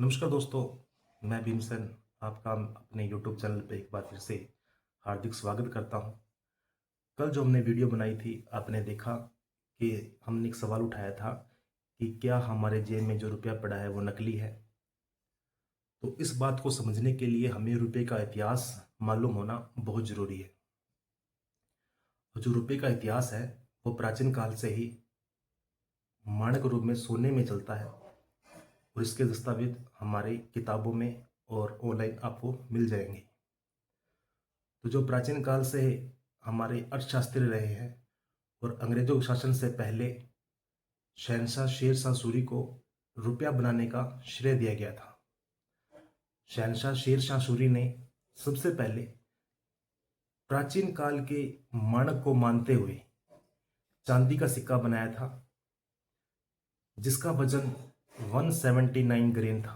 नमस्कार दोस्तों, मैं भीमसेन आपका अपने यूट्यूब चैनल पे एक बार फिर से हार्दिक स्वागत करता हूं। कल जो हमने वीडियो बनाई थी, आपने देखा कि हमने एक सवाल उठाया था कि क्या हमारे जेब में जो रुपया पड़ा है वो नकली है। तो इस बात को समझने के लिए हमें रुपये का इतिहास मालूम होना बहुत ज़रूरी है। और जो रुपये का इतिहास है वो प्राचीन काल से ही मानक रूप में सोने में चलता है और इसके दस्तावेज हमारे किताबों में और ऑनलाइन आपको मिल जाएंगे। तो जो प्राचीन काल से हमारे अर्थशास्त्री रहे हैं और अंग्रेजों के शासन से पहले शहनशाह शेर शाह सूरी को रुपया बनाने का श्रेय दिया गया था। शहनशाह शेर शाह सूरी ने सबसे पहले प्राचीन काल के मानक को मानते हुए चांदी का सिक्का बनाया था, जिसका वजन 179 ग्रेन था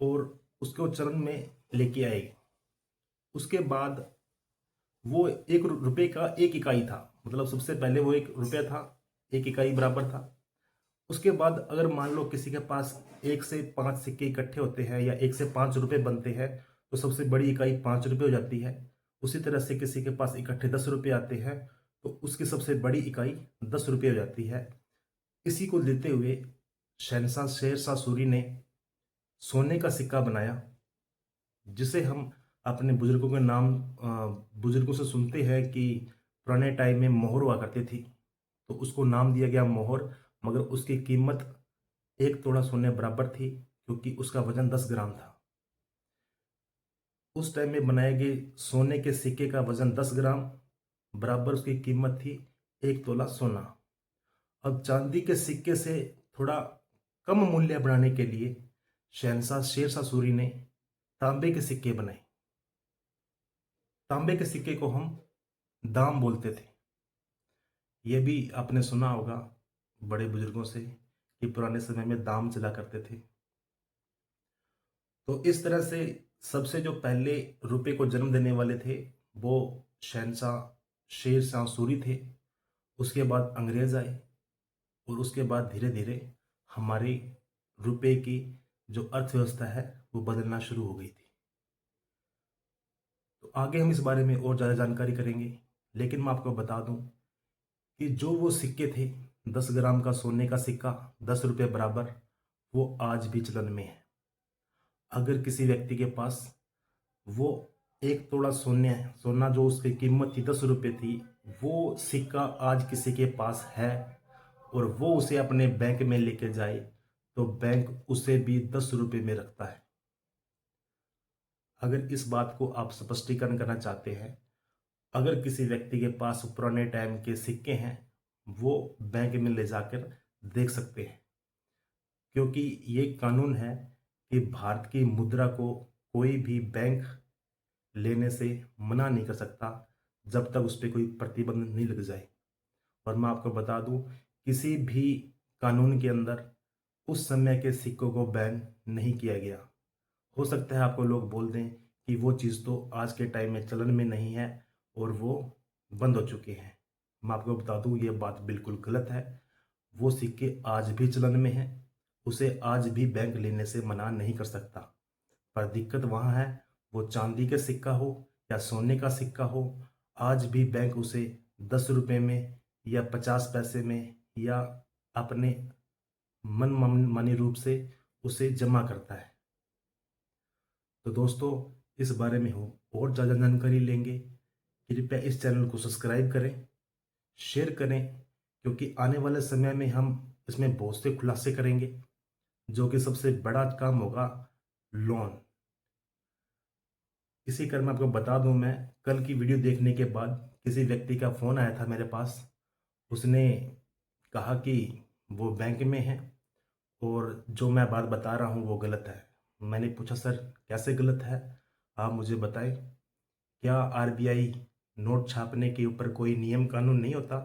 और उसको चलन में लेके आए। उसके बाद वो एक रुपये का एक इकाई था, मतलब सबसे पहले वो एक रुपया था, एक इकाई बराबर था। उसके बाद अगर मान लो किसी के पास 1 से 5 सिक्के इकट्ठे होते हैं या 1 से 5 रुपये बनते हैं तो सबसे बड़ी इकाई 5 रुपये हो जाती है। उसी तरह से किसी के पास इकट्ठे 10 रुपये आते हैं तो उसकी सबसे बड़ी इकाई 10 रुपये हो जाती है। इसी को लेते हुए शहनशाह शेर शाह सूरी ने सोने का सिक्का बनाया, जिसे हम अपने बुजुर्गों के नाम बुजुर्गों से सुनते हैं कि पुराने टाइम में मोहर हुआ करती थी, तो उसको नाम दिया गया मोहर। मगर उसकी कीमत 1 तोला सोने बराबर थी, क्योंकि उसका वजन 10 ग्राम था। उस टाइम में बनाए गए सोने के सिक्के का वजन 10 ग्राम बराबर उसकी कीमत थी 1 तोला सोना। अब चांदी के सिक्के से थोड़ा कम मूल्य बढ़ाने के लिए शहनशाह शेर शाह सूरी ने तांबे के सिक्के बनाए। तांबे के सिक्के को हम दाम बोलते थे। यह भी आपने सुना होगा बड़े बुजुर्गों से कि पुराने समय में दाम चला करते थे। तो इस तरह से सबसे जो पहले रुपए को जन्म देने वाले थे वो शहनशाह शेर शाह सूरी थे। उसके बाद अंग्रेज आए और उसके बाद धीरे धीरे हमारे रुपए की जो अर्थव्यवस्था है वो बदलना शुरू हो गई थी। तो आगे हम इस बारे में और ज़्यादा जानकारी करेंगे, लेकिन मैं आपको बता दूं कि जो वो सिक्के थे, 10 ग्राम का सोने का सिक्का 10 रुपये बराबर, वो आज भी चलन में है। अगर किसी व्यक्ति के पास वो 1 तोला सोना जो उसकी कीमत थी 10 रुपये थी, वो सिक्का आज किसी के पास है और वो उसे अपने बैंक में लेके जाए तो बैंक उसे भी 10 रुपये में रखता है। अगर इस बात को आप स्पष्टीकरण करना चाहते हैं, अगर किसी व्यक्ति के पास पुराने टाइम के सिक्के हैं वो बैंक में ले जाकर देख सकते हैं, क्योंकि ये कानून है कि भारत की मुद्रा को कोई भी बैंक लेने से मना नहीं कर सकता जब तक उस पर कोई प्रतिबंध नहीं लग जाए। और मैं आपको बता दूं, किसी भी कानून के अंदर उस समय के सिक्कों को बैन नहीं किया गया। हो सकता है आपको लोग बोल दें कि वो चीज़ तो आज के टाइम में चलन में नहीं है और वो बंद हो चुके हैं। मैं आपको बता दूं ये बात बिल्कुल गलत है। वो सिक्के आज भी चलन में हैं, उसे आज भी बैंक लेने से मना नहीं कर सकता। पर दिक्कत वहाँ है, वो चांदी का सिक्का हो या सोने का सिक्का हो, आज भी बैंक उसे 10 रुपये में या 50 पैसे में या अपने मन मानी रूप से उसे जमा करता है। तो दोस्तों, इस बारे में हो और ज़्यादा जानकारी लेंगे, कृपया इस चैनल को सब्सक्राइब करें, शेयर करें, क्योंकि आने वाले समय में हम इसमें बहुत से खुलासे करेंगे, जो कि सबसे बड़ा काम होगा लोन। इसी कर मैं आपको बता दूं, मैं कल की वीडियो देखने के बाद किसी व्यक्ति का फ़ोन आया था मेरे पास। उसने कहा कि वो बैंक में है और जो मैं बात बता रहा हूँ वो गलत है। मैंने पूछा, सर कैसे गलत है, आप मुझे बताएं, क्या आरबीआई नोट छापने के ऊपर कोई नियम कानून नहीं होता?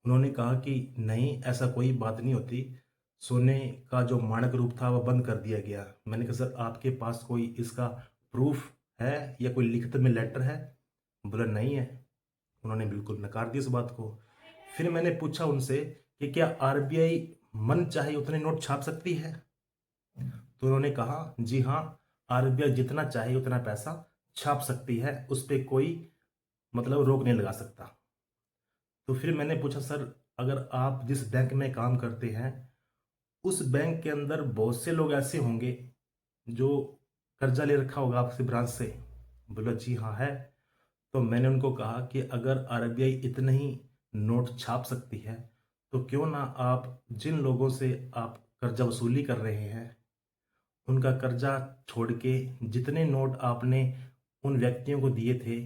उन्होंने कहा कि नहीं, ऐसा कोई बात नहीं होती, सोने का जो मानक रूप था वह बंद कर दिया गया। मैंने कहा सर आपके पास कोई इसका प्रूफ है या कोई लिखित में लेटर है? बोला नहीं है। उन्होंने बिल्कुल नकार दी इस बात को। फिर मैंने पूछा उनसे कि क्या आरबीआई मन चाहे उतने नोट छाप सकती है? तो उन्होंने कहा जी हाँ, आरबीआई जितना चाहे उतना पैसा छाप सकती है, उस पर कोई मतलब रोक नहीं लगा सकता। तो फिर मैंने पूछा सर, अगर आप जिस बैंक में काम करते हैं उस बैंक के अंदर बहुत से लोग ऐसे होंगे जो कर्जा ले रखा होगा आपसे ब्रांच से। बोला जी हाँ है। तो मैंने उनको कहा कि अगर आरबीआई इतने ही नोट छाप सकती है तो क्यों ना आप जिन लोगों से आप कर्जा वसूली कर रहे हैं उनका कर्जा छोड़ के जितने नोट आपने उन व्यक्तियों को दिए थे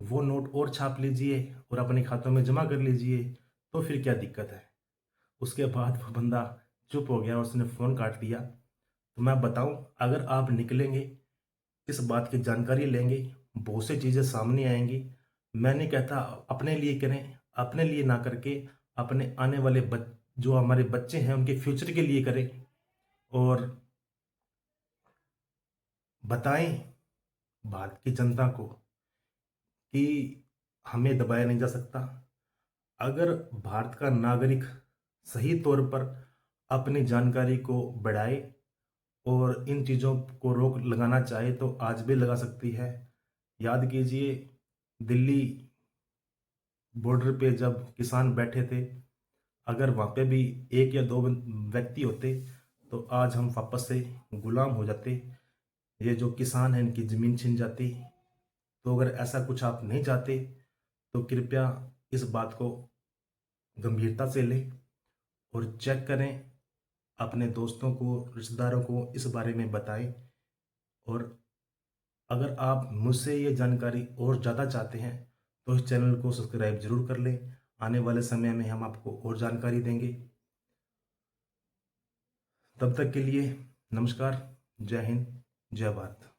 वो नोट और छाप लीजिए और अपने खातों में जमा कर लीजिए, तो फिर क्या दिक्कत है। उसके बाद वो बंदा चुप हो गया, उसने फ़ोन काट दिया। तो मैं बताऊं, अगर आप निकलेंगे, इस बात की जानकारी लेंगे, बहुत सी चीज़ें सामने आएंगी। मैं नहीं कहता अपने लिए करें, अपने लिए ना करके अपने आने वाले जो हमारे बच्चे हैं उनके फ्यूचर के लिए करें और बताएं भारत की जनता को कि हमें दबाया नहीं जा सकता। अगर भारत का नागरिक सही तौर पर अपनी जानकारी को बढ़ाए और इन चीज़ों को रोक लगाना चाहे तो आज भी लगा सकती है। याद कीजिए, दिल्ली बॉर्डर पे जब किसान बैठे थे, अगर वहाँ पे भी एक या दो व्यक्ति होते तो आज हम वापस से गुलाम हो जाते, ये जो किसान हैं इनकी ज़मीन छिन जाती। तो अगर ऐसा कुछ आप नहीं चाहते तो कृपया इस बात को गंभीरता से लें और चेक करें, अपने दोस्तों को, रिश्तेदारों को इस बारे में बताएं। और अगर आप मुझसे ये जानकारी और ज़्यादा चाहते हैं तो इस चैनल को सब्सक्राइब जरूर कर लें। आने वाले समय में हम आपको और जानकारी देंगे। तब तक के लिए नमस्कार, जय हिंद, जय भारत।